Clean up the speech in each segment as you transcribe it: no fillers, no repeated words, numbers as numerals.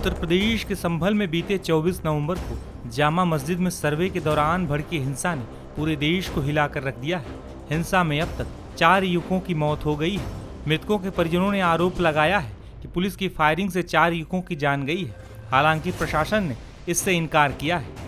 उत्तर प्रदेश के संभल में बीते 24 नवंबर को जामा मस्जिद में सर्वे के दौरान भड़की हिंसा ने पूरे देश को हिलाकर रख दिया है। हिंसा में अब तक 4 युवकों की मौत हो गई है। मृतकों के परिजनों ने आरोप लगाया है कि पुलिस की फायरिंग से 4 युवकों की जान गई है। हालांकि प्रशासन ने इससे इनकार किया है।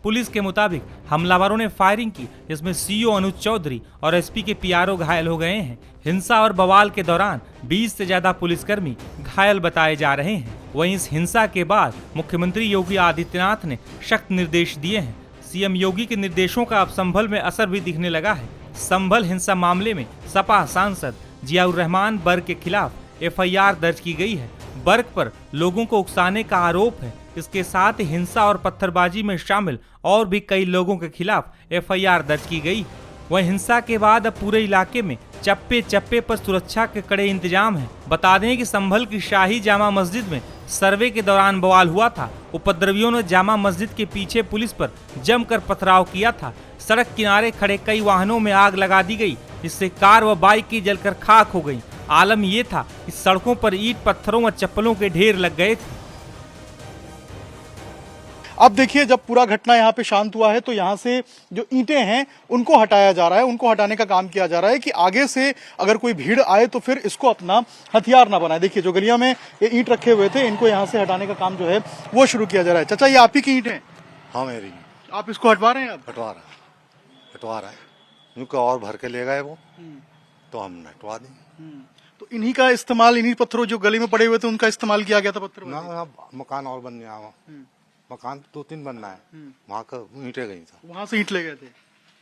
पुलिस के मुताबिक हमलावरों ने फायरिंग की, जिसमें सीओ अनुज चौधरी और एसपी के पीआरओ घायल हो गए हैं। हिंसा और बवाल के दौरान 20 से ज्यादा पुलिसकर्मी घायल बताए जा रहे हैं। वहीं इस हिंसा के बाद मुख्यमंत्री योगी आदित्यनाथ ने सख्त निर्देश दिए हैं। सीएम योगी के निर्देशों का अब संभल में असर भी दिखने लगा है। संभल हिंसा मामले में सपा सांसद जियाउर रहमान बर्क के खिलाफ एफआईआर दर्ज की गई है। बर्क पर लोगों को उकसाने का आरोप है। इसके साथ ही हिंसा और पत्थरबाजी में शामिल और भी कई लोगों के खिलाफ एफआईआर दर्ज की गई। वहीं हिंसा के बाद अब पूरे इलाके में चप्पे चप्पे पर सुरक्षा के कड़े इंतजाम हैं। बता दें कि संभल की शाही जामा मस्जिद में सर्वे के दौरान बवाल हुआ था। उपद्रवियों ने जामा मस्जिद के पीछे पुलिस पर जमकर पथराव किया था। सड़क किनारे खड़े कई वाहनों में आग लगा दी गई, जिससे कार व बाइक की जलकर खाक हो गई। आलम यह था कि सड़कों पर ईंट पत्थरों व चप्पलों के ढेर लग गए थे। अब देखिए, जब पूरा घटना यहाँ पे शांत हुआ है तो यहाँ से जो ईंटें हैं उनको हटाया जा रहा है, उनको हटाने का काम किया जा रहा है कि आगे से अगर कोई भीड़ आए तो फिर इसको अपना हथियार ना बनाए। देखिए, जो गलिया में ये ईंट रखे हुए थे, इनको यहाँ से हटाने का काम जो है वो शुरू किया जा रहा है। चाचा, ये आप ही की ईंट है? हाँ, मेरी। आप इसको हटवा रहे हैं? अब हटवा रहा है क्योंकि और भर के ले गए वो, तो हम हटवा दें। तो इन्हीं का इस्तेमाल, इन्हीं पत्थरों जो गली में पड़े हुए थे उनका इस्तेमाल किया गया था पत्थर ना। मकान और बनने आवा, मकान 2-3 बनना है, वहाँ का ईंटें गई था, वहां से ईंट ले गए थे।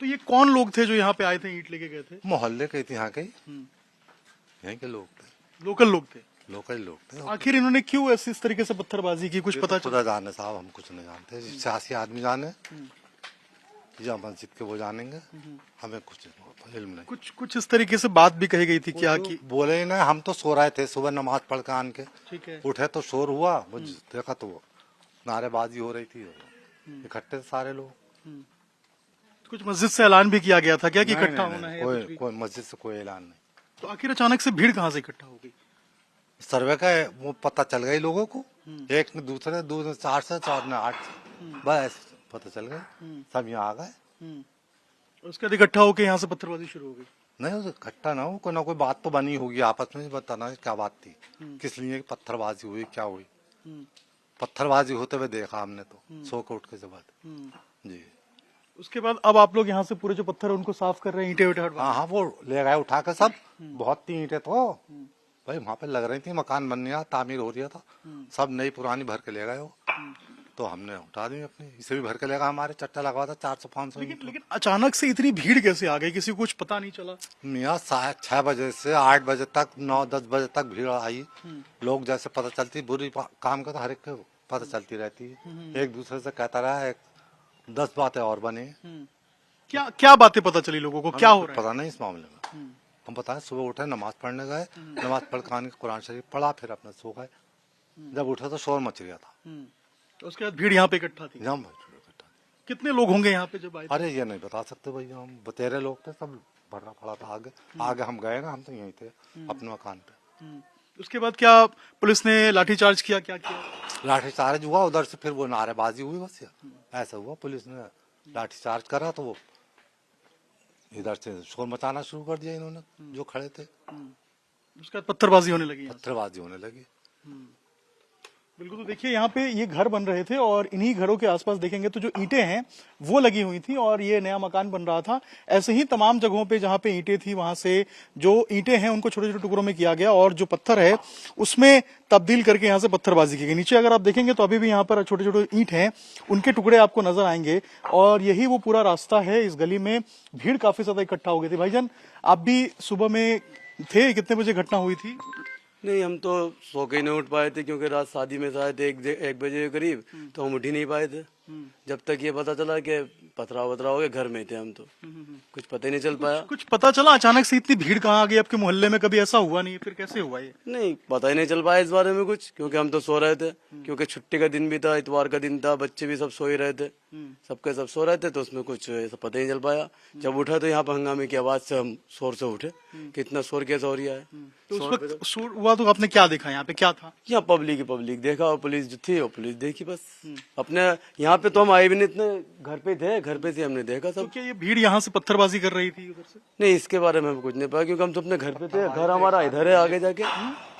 तो ये कौन लोग थे जो यहाँ पे आए थे, ईंट लेके गए थे? मोहल्ले के थे, यहाँ के यहीं के लोग थे, लोकल लोग थे। लोकल लोग थे। आखिर इन्होंने क्यों ऐसी इस तरीके से पत्थरबाजी की, कुछ पता चला? जाने साहब, हम कुछ नहीं जानते। सियासी आदमी जाने या मस्जिद के वो जानेंगे, हमें कुछ इल्म नहीं। कुछ इस तरीके से बात भी कही गई थी क्या कि बोले ना, हम तो सो रहे थे, सुबह नमाज पढ़ के आन के ठीक है, उठे तो शोर हुआ, वो देखा तो वो नारेबाजी हो रही थी, इकट्ठे थे सारे लोग। कुछ मस्जिद से ऐलान भी किया गया था क्या कि इकट्ठा होना है? कोई मस्जिद से कोई ऐलान नहीं। तो आखिर अचानक से भीड़ कहाँ से इकट्ठा हो गई? सर्वे का वो पता चल गई लोगों को, एक ने दूसरे, 2 ने 4 से, 4 ने 8 से, बस पता चल गए, सब यहाँ आ गए। उसके बाद इकट्ठा होकर यहाँ से पत्थरबाजी शुरू हो गई? नहीं, इकट्ठा ना हो, कोई ना कोई बात तो बनी होगी आपस में, बताना क्या बात थी, किस लिए पत्थरबाजी हुई, क्या हुई। पत्थरबाजी होते हुए देखा हमने तो, सो के उठ के जब जी। उसके बाद अब आप लोग यहाँ से पूरे जो पत्थर उनको साफ कर रहे हैं, ईंटें वीटें हटवा? हाँ, वो ले गए उठा के सब, बहुत थी ईंटें तो भाई वहाँ पे लग रही थी, मकान बन रहा, तामीर हो रहा था, सब नई पुरानी भर के ले गए वो, तो हमने उठा दी अपनी। इसे भी भर के लेगा, हमारे चट्टा लगवा था 400-500। लेकिन अचानक से इतनी भीड़ कैसे आ गई, किसी को कुछ पता नहीं चला? मियाँ 6 बजे से 8 बजे तक, 9-10 बजे तक भीड़ आई। लोग जैसे पता चलती बुरी काम का तो हर एक को पता चलती रहती है, एक दूसरे से कहता रहा, 10 बातें और बने। क्या बातें पता चली लोगों को, क्या हो रहा है? पता नहीं इस मामले में। हम बताएं, सुबह उठे, नमाज पढ़ने गए, नमाज पढ़ के आने, कुरान शरीफ पढ़ा, फिर अपने सो गए। जब उठे तो शोर मच गया था। तो उसके बाद भीड़ यहाँ पे इकट्ठा थी? कितने लोग होंगे यहाँ पे जब आए? अरे ये नहीं बता सकते भैया, हम बतेरे लोग थे, सब भरा पड़ा था आगे हम गए ना, हम तो यहीं थे अपने मकान पे। उसके बाद क्या पुलिस ने लाठीचार्ज किया, क्या किया? लाठीचार्ज हुआ उधर से, फिर वो नारेबाजी हुई, बस ऐसा हुआ। पुलिस ने लाठीचार्ज करा तो वो इधर से शोर मचाना शुरू कर दिया इन्होंने, जो खड़े थे। उसके बाद पत्थरबाजी होने लगी? पत्थरबाजी होने लगी, बिल्कुल। तो देखिए, यहाँ पे ये घर बन रहे थे और इन्हीं घरों के आसपास देखेंगे तो जो ईंटें हैं वो लगी हुई थी और ये नया मकान बन रहा था। ऐसे ही तमाम जगहों पे जहाँ पे ईंटें थी, वहां से जो ईंटें हैं उनको छोटे छोटे टुकड़ों में किया गया और जो पत्थर है उसमें तब्दील करके यहाँ से पत्थरबाजी की गई। नीचे अगर आप देखेंगे तो अभी भी यहाँ पर छोटे छोटे ईंट हैं, उनके टुकड़े आपको नजर आएंगे और यही वो पूरा रास्ता है। इस गली में भीड़ काफी ज्यादा इकट्ठा हो गई थी। भाईजान, आप भी सुबह में थे, कितने बजे घटना हुई थी? नहीं, हम तो सो के नहीं उठ पाए थे क्योंकि रात शादी में शायद 1 बजे के करीब, तो हम उठ ही नहीं पाए थे। जब तक ये पता चला कि पथरा वथरा हो गया, घर में थे हम तो, कुछ पता ही नहीं चल पाया। कुछ पता चला अचानक से इतनी भीड़ कहाँ आ गई आपके मोहल्ले में? कभी ऐसा हुआ नहीं, फिर कैसे हुआ ये? नहीं, पता ही नहीं चल पाया इस बारे में कुछ, क्योंकि हम तो सो रहे थे, क्योंकि छुट्टी का दिन भी था, इतवार का दिन था, बच्चे भी सब सो ही रहे थे, सबके सब सो रहे थे, तो उसमें कुछ ऐसा पता ही नहीं चल पाया। जब उठा तो यहाँ पर हंगामे की आवाज से हम शोर से उठे कि इतना शोर कैसे हो रहा है। तो उस वक्त शोर हुआ तो आपने क्या देखा? यहाँ पे क्या था? यहाँ पब्लिक देखा, और पुलिस जो थी वो पुलिस देखी बस। अपने यहाँ पे तो हम आए भी नहीं, इतने घर पे थे, घर पे से हमने देखा तो सब। क्या ये भीड़ यहाँ से पत्थरबाजी कर रही थी उधर से? नहीं, इसके बारे में हमें कुछ नहीं पता, क्योंकि हम तो अपने घर पे थे, घर हमारा इधर है आगे जाके।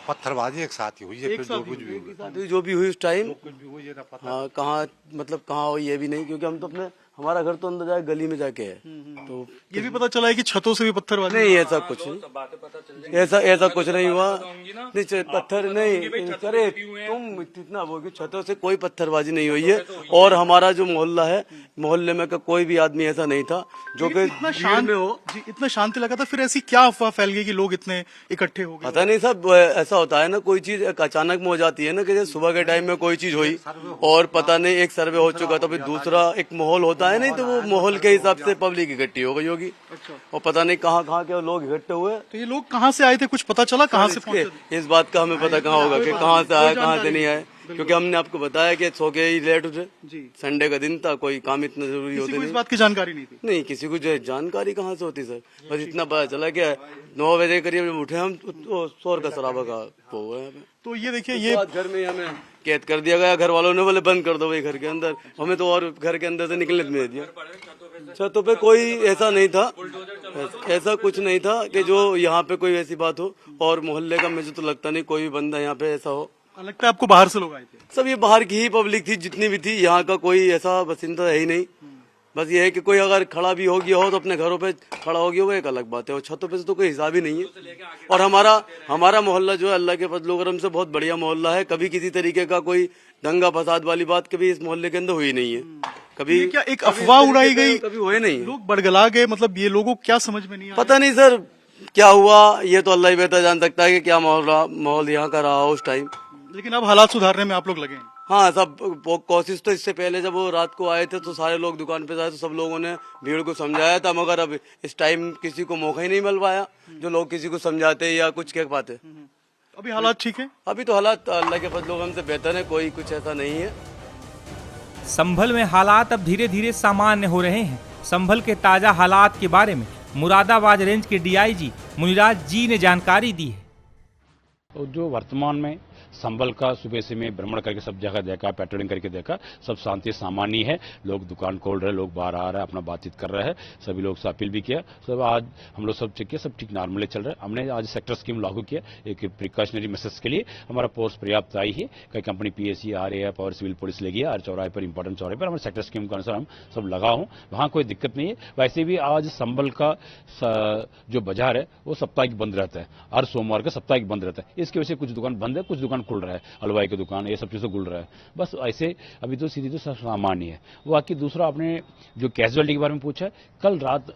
पत्थरबाजी एक साथ ही हुई है, फिर जो कुछ भी हुआ, शादी जो भी हुई उस टाइम, कुछ भी हुई ये ना पता। हाँ कहाँ मतलब कहाँ हो ये भी नहीं, क्योंकि हम तो अपने, हमारा घर तो अंदर जाके गली में जाके है, तो ये भी पता चला है कि छतों से भी पत्थरबाजी? नहीं ऐसा कुछ नहीं, ऐसा कुछ नहीं हुआ। नहीं पत्थर नहीं, अरे तुम इतना बोल, छतों से कोई पत्थरबाजी नहीं हुई है। और हमारा जो मोहल्ला है, मोहल्ले में का कोई भी आदमी ऐसा नहीं था जो कि इतना शांत में हो जी, इतना शांति लगा था, फिर ऐसी क्या अफवाह फैल गई कि लोग इतने इकट्ठे हो गए? पता नहीं सब ऐसा होता है ना, कोई चीज अचानक में हो जाती है ना, कि जैसे सुबह के टाइम में कोई चीज हुई और पता नहीं एक सर्वे हो चुका, तो फिर दूसरा एक माहौल होता है, नहीं तो वो माहौल के हिसाब से पब्लिक इकट्ठी हो गई होगी। और पता नहीं कहाँ कहाँ के लोग इकट्ठे हुए। तो ये लोग कहाँ से आए थे, कुछ पता चला कहाँ से पहुंचे थे? इस बात का हमें पता कहाँ होगा कि कहाँ से आया कहाँ से नहीं आया, क्योंकि हमने आपको बताया कि सो के ही लेट उठे, संडे का दिन था, कोई काम इतना जरूरी किसी होते को इस नहीं। बात की जानकारी नहीं थी? नहीं, किसी को जो है जानकारी कहाँ से होती सर, बस इतना पता चला कि 9 बजे करीब जब उठे हम तो शोर का शराबा का वो हुआ है। तो ये देखिए, ये घर में हमें कैद कर दिया गया, घर वालों ने बोले बंद कर दो भाई घर के अंदर, हमें तो और घर के अंदर से निकलने नहीं दिया। छतों पे कोई ऐसा नहीं था, ऐसा कुछ नहीं था कि जो यहाँ पे कोई ऐसी बात हो, और मोहल्ले का मुझे तो लगता नहीं कोई भी बंदा यहाँ पे ऐसा हो। लगता है आपको बाहर से लोग आए थे? सब ये बाहर की ही पब्लिक थी, जितनी भी थी, यहाँ का कोई ऐसा बसिंदा है ही नहीं। बस ये है कि कोई अगर खड़ा भी हो गया हो तो अपने घरों पे खड़ा हो गया वो एक अलग बात है, और छतों पे से तो कोई हिसाब ही नहीं है। और हमारा मोहल्ला जो है अल्लाह के फजल करम से बहुत बढ़िया मोहल्ला है, कभी किसी तरीके का कोई दंगा फसाद वाली बात कभी इस मोहल्ले के अंदर हुई नहीं है। कभी ये क्या एक अफवाह उड़ाई गई? कभी हुए नहीं है। लोग बड़गला गए, मतलब ये लोगों को क्या समझ में नहीं आया? पता नहीं सर क्या हुआ, ये तो अल्लाह ही बेहतर जान सकता है कि क्या माहौल यहाँ का रहा उस टाइम। लेकिन अब हालात सुधारने में आप लोग लगे हैं? हाँ, सब कोशिश तो, इससे पहले जब वो रात को आए थे तो सारे लोग दुकान पे आए तो सब लोगों ने भीड़ को समझाया था, मगर अब इस टाइम किसी को मौका ही नहीं मिल पाया जो लोग किसी को समझाते या कुछ कह पाते। अभी हालात ठीक है? अभी तो हालात अल्लाह के फजल करम से बेहतर है, कोई कुछ ऐसा नहीं है। संभल में हालात अब धीरे धीरे सामान्य हो रहे हैं। संभल के ताजा हालात के बारे में मुरादाबाद रेंज के डीआईजी मुनिराज जी ने जानकारी दी है। तो जो वर्तमान में संभल का सुबह से मैं भ्रमण करके सब जगह देखा, पेट्रोलिंग करके देखा, सब शांति सामान्य है। लोग दुकान खोल रहे, लोग बाहर आ रहे हैं, अपना बातचीत कर रहे हैं, सभी लोग से अपील भी किया। सब आज हम लोग सब चेक किया, सब ठीक नॉर्मली चल रहा है। हमने आज सेक्टर स्कीम लागू किया एक प्रिकॉशनरी मेसेज के लिए। हमारा फोर्स पर्याप्त आई है, कई कंपनी पीएससी RAF और सिविल पुलिस ले गया, हर चौराहे पर इंपॉर्टेंट चौराहे पर हमारे सेक्टर स्कीम के अनुसार हम सब लगा हूँ, वहाँ कोई दिक्कत नहीं है। वैसे भी आज संभल का जो बाजार है वो साप्ताहिक बंद रहता है, हर सोमवार का साप्ताहिक बंद रहता है। इसकी वजह से कुछ दुकान बंद है, कुछ दुकान खुल रहा है, हलवाई की दुकान, ये सब चीज़ें खुल रहा है। बस ऐसे अभी तो सीधी तो सामान्य है। वो बाकी दूसरा आपने जो कैजुअलिटी के बारे में पूछा है, कल रात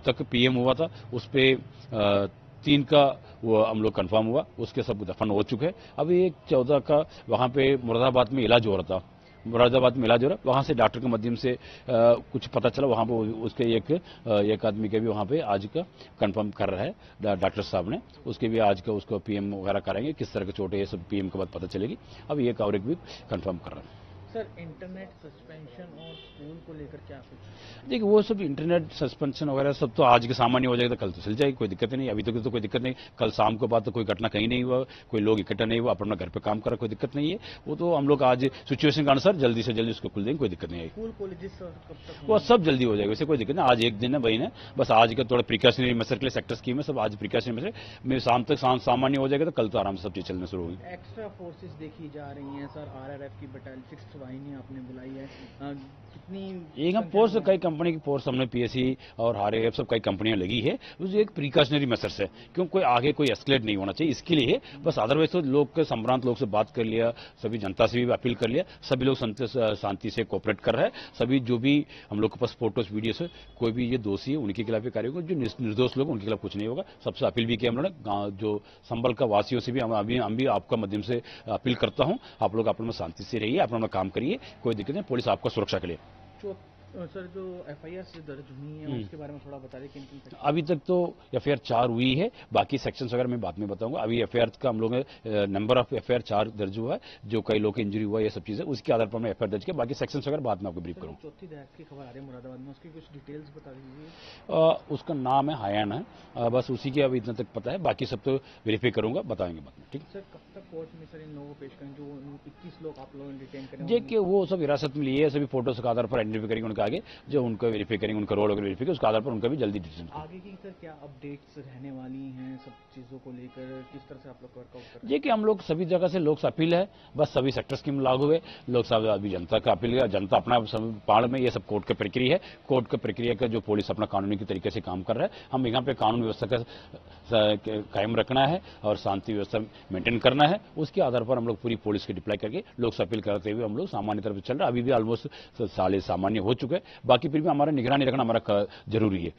तक PM हुआ था, उस पर 3 का वो हम लोग कंफर्म हुआ, उसके सब दफन हो चुके हैं। अभी एक 14 का वहाँ पे मुरादाबाद में इलाज हो रहा था, मुरादाबाद में इलाज हो रहा है, वहाँ से डॉक्टर के माध्यम से कुछ पता चला, वहाँ पे उसके एक आदमी के भी वहाँ पे आज का कंफर्म कर रहा है डॉक्टर साहब ने, उसके भी आज का उसको PM वगैरह कराएंगे, किस तरह के चोट है ये सब PM के बाद पता चलेगी। अब ये कवरेज भी कंफर्म कर रहा है। सर, इंटरनेट सस्पेंशन और स्कूल को लेकर क्या कुछ? देखिए वो सब इंटरनेट सस्पेंशन वगैरह सब तो आज के सामान्य हो जाएगा, तो कल तो चल जाएगी, कोई दिक्कत नहीं। अभी तक तो कोई दिक्कत नहीं, कल शाम के बाद तो कोई घटना कहीं नहीं हुआ, कोई लोग इकट्ठा नहीं हुआ, अपना घर पे काम कर रहा, कोई दिक्कत नहीं है। वो तो हम लोग आज सिचुएशन के अनुसार जल्दी से जल्दी उसको खुल देंगे, कोई दिक्कत नहीं आएगी। स्कूल कॉलेजेस कब तक? वो सब जल्दी हो जाएगा, वैसे कोई दिक्कत नहीं। आज एक दिन है वही ना, बस आज का थोड़ा प्रिकॉशनरी मेजर के लिए सेक्टर स्कीम है, सब आज प्रिकॉशनरी मेजर में शाम तक सामान्य हो जाएगा, तो कल तो आराम से सब चीज चलना शुरू होगी। एक्स्ट्रा फोर्सेस देखी जा रही हैं सर, RRF की बटालियन 6th वाहिनी आपने बुलाई है, कितनी? एक हम फोर्स, कई कंपनी की फोर्स हमने PSC और RAF सब कई कंपनियां लगी है, उसे एक प्रिकॉशनरी मेजर्स है, क्यों कोई आगे कोई एस्केलेट नहीं होना चाहिए, इसके लिए बस। अदरवाइज तो लोग के संभ्रांत लोग से बात कर लिया, सभी जनता से भी अपील कर लिया, सभी लोग शांति से कोऑपरेट कर रहे हैं। सभी जो भी हम लोग के पास फोटोज वीडियोस है, कोई भी ये दोषी है उनके खिलाफ कार्य होगा, जो निर्दोष लोग उनके खिलाफ कुछ नहीं होगा। सबसे अपील भी किया हम लोगों ने, गाँव जो संभल का वासियों से भी हम भी आपका माध्यम से अपील करता हूँ, आप लोग अपने में शांति से रहिए, अपना काम करिए, कोई दिक्कत नहीं, पुलिस आपका सुरक्षा के लिए। सर जो FIR से दर्ज हुई है उसके बारे में थोड़ा बता दें किन किन सेक्शन? अभी तक तो FIR 4 हुई है, बाकी सेक्शंस वगैरह मैं बाद में बताऊंगा। अभी FIR का हम लोग नंबर ऑफ FIR 4 दर्ज हुआ है, जो कई लोग की इंजरी हुआ है, ये सब चीजें उसके आधार पर मैं FIR दर्ज किया, बाकी सेक्शंस वगैरह बाद में आपको ब्रीफ करूंगा। चौथी दहशत की खबर आ रही है मुरादाबाद में, उसकी कुछ डिटेल्स बता दीजिए। उसका नाम है हायान है, बस उसी के अभी इतना तक पता है, बाकी सब तो वेरीफाई करूंगा, बताएंगे बाद में। ठीक सर कब तक कोर्ट में सर इन लोगों को पेश करें जो 21 लोग आप लोगों ने डिटेन करें? जे कि वो सब हिरासत में लिए, सभी फोटोज के आधार पर आइडेंटिफाई करेंगे उनके आगे, जो उनको वेरीफाई करेंगे, उनका रोल वगैरह वेरीफाई करेंगे, उसके आधार पर उनका भी जल्दी डिसीजन। आगे की सर क्या अपडेट्स रहने वाली हैं सब चीजों को लेकर, किस तरह से आप लोग वर्कआउट कर रहे हैं? ये कि हम लोग सभी जगह से लोक से अपील है, बस सभी सेक्टर स्कीम लागू हुए, लोग सब अभी जनता का अपील है, जनता अपना पाड़ में, ये सब कोर्ट की प्रक्रिया है, कोर्ट की प्रक्रिया का जो पुलिस अपना कानूनी के तरीके से काम कर रहा है, हम यहाँ पे कानून व्यवस्था का कायम रखना है और शांति व्यवस्था मेंटेन करना है, उसके आधार पर हम लोग पूरी पुलिस की डिप्लाई करके लोग से अपील करते हुए हम लोग सामान्य तरफ चल रहे हैं। अभी भी ऑलमोस्ट साले सामान्य हो चुके हैं, बाकी फिर भी हमारा निगरानी रखना हमारा जरूरी है।